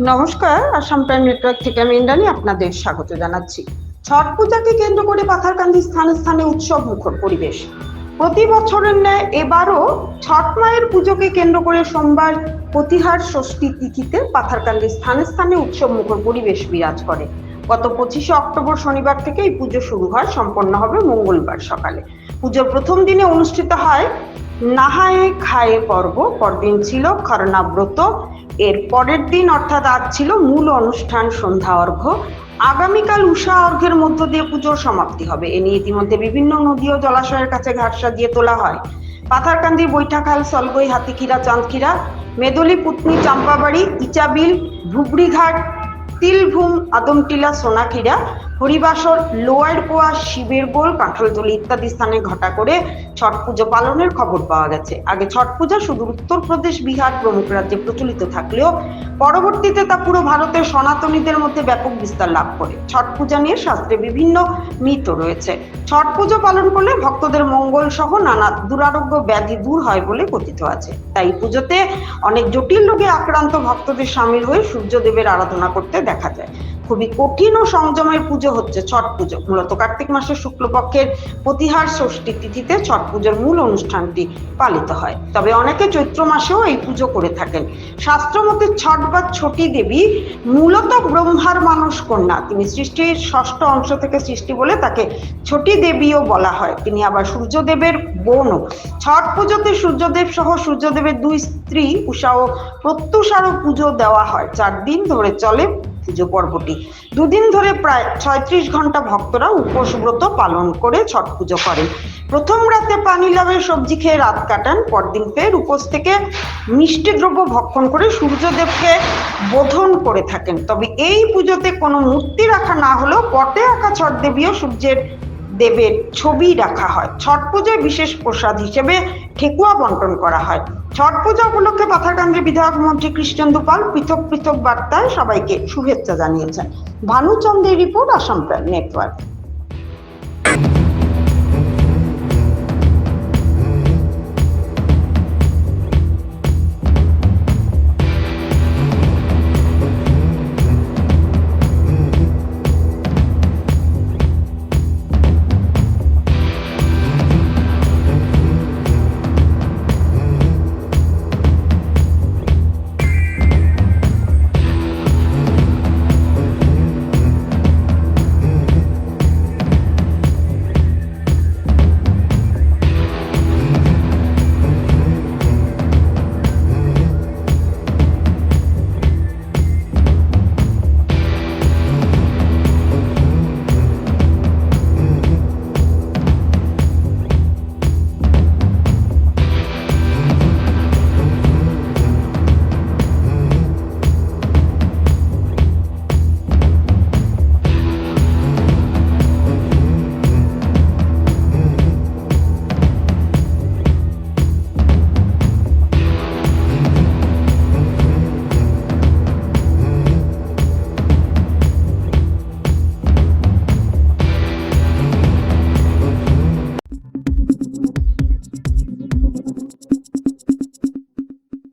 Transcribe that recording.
নমস্কার, Assam prime network থেকে আমি ইন্দ্রাণী আপনাদের স্বাগত জানাচ্ছি। ছট পূজাকে কেন্দ্র করে পাথারকান্দি স্থানে স্থানে উৎসব মুখর পরিবেশ। প্রতি বছরের ন্যায় এবারও ছট মায়ের পুজোকে কেন্দ্র করে সোমবার প্রতিহার ষষ্ঠী তিথিতে পাথারকান্দি স্থানে স্থানে উৎসব মুখর পরিবেশ বিরাজ করে। গত 25শে অক্টোবর শনিবার থেকে এই পুজো শুরু হয়, সম্পন্ন হবে মঙ্গলবার সকালে। পুজোর প্রথম দিনে অনুষ্ঠিত হয় নাহায়ে খায়ে পর্ব, পরদিন ছিল খরনা ব্রত, এর পরের দিন অর্থাৎ আজ ছিল মূল অনুষ্ঠান সন্ধ্যা অর্ঘ্য। আগামীকাল উষা অর্ঘ্যের মধ্য দিয়ে পুজোর সমাপ্তি হবে। এ নিয়ে ইতিমধ্যে বিভিন্ন নদী ও জলাশয়ের কাছে ঘাট সাজিয়ে তোলা হয়। পাথারকান্দি, বৈঠাখাল, সলগই, হাতিখিরা, চাঁদখিরা, মেদলি, পুতনি, চাম্পাবাড়ি, ইচাবিল, ধুবড়িঘাট, তিলভূম, আদমটিলা, সোনাখিরা, হরিবাসর, লোয়ার পোয়া, শিবের গোল, কাঁঠালতলি ইত্যাদি স্থানে ঘটা করে ছট পুজো পালনের খবর পাওয়া গেছে। আগে ছট পূজা শুধু উত্তরপ্রদেশ, বিহার প্রমুখ রাজ্যে প্রচলিত থাকলেও পরবর্তীতে তা পুরো ভারতের সনাতনীদের মধ্যে ব্যাপক বিস্তার লাভ করে। ছট পূজা নিয়ে শাস্ত্রে বিভিন্ন মিথ রয়েছে। ছট পুজো পালন করলে ভক্তদের মঙ্গল সহ নানা দুরারোগ্য ব্যাধি দূর হয় বলে কথিত আছে। তাই পুজোতে অনেক জটিল রোগে আক্রান্ত ভক্তদের সামিল হয়ে সূর্যদেবের আরাধনা করতে দেখা যায়। খুবই কঠিন ও সংযমের পুজো হচ্ছে ছট পুজো। মূলত কার্তিক মাসের শুক্লপক্ষের প্রতিহার ষষ্ঠী তিথিতে ছট পুজোর মূল অনুষ্ঠানটি পালিত হয়। তবে অনেকে চৈত্র মাসেও এই পুজো করে থাকেন। শাস্ত্রমতে ছট বা ছটি দেবী মূলত ব্রহ্মার মানস কন্যা। তিনি সৃষ্টির ষষ্ঠ অংশ থেকে সৃষ্টি বলে তাকে ছটি দেবীও বলা হয়। তিনি আবার সূর্যদেবের বোনও। ছট পুজোতে সূর্যদেব সহ সূর্যদেবের দুই স্ত্রী উষা ও প্রত্যুষারও পুজো দেওয়া হয়। 4 দিন ধরে চলে পুজো পর্বটি। দুদিন ধরে প্রায় 36 ঘন্টা ভক্তরা উপোস ব্রত পালন করে ছট পুজো করেন। প্রথম রাতে পানি লাভের সবজি খেয়ে রাত কাটান, পরদিন ফের উপোস থেকে মিষ্টি দ্রব্য ভক্ষণ করে সূর্যদেবকে বোধন করে থাকেন। তবে এই পুজোতে কোনো মূর্তি রাখা না হলেও পটে আঁকা ছট দেবীও সূর্যের দেবের ছবি রাখা হয়। ছট পূজায় বিশেষ প্রসাদ হিসেবে ঠেকুয়া বন্টন করা হয়। ছট পূজা উপলক্ষে পাথারকান্দির বিধায়ক মন্ত্রী কৃষ্ণেন্দু পাল পৃথক পৃথক বার্তায় সবাইকে শুভেচ্ছা জানিয়েছেন। ভানুচন্দ্রের রিপোর্ট, আসাম প্রাইম নেটওয়ার্ক।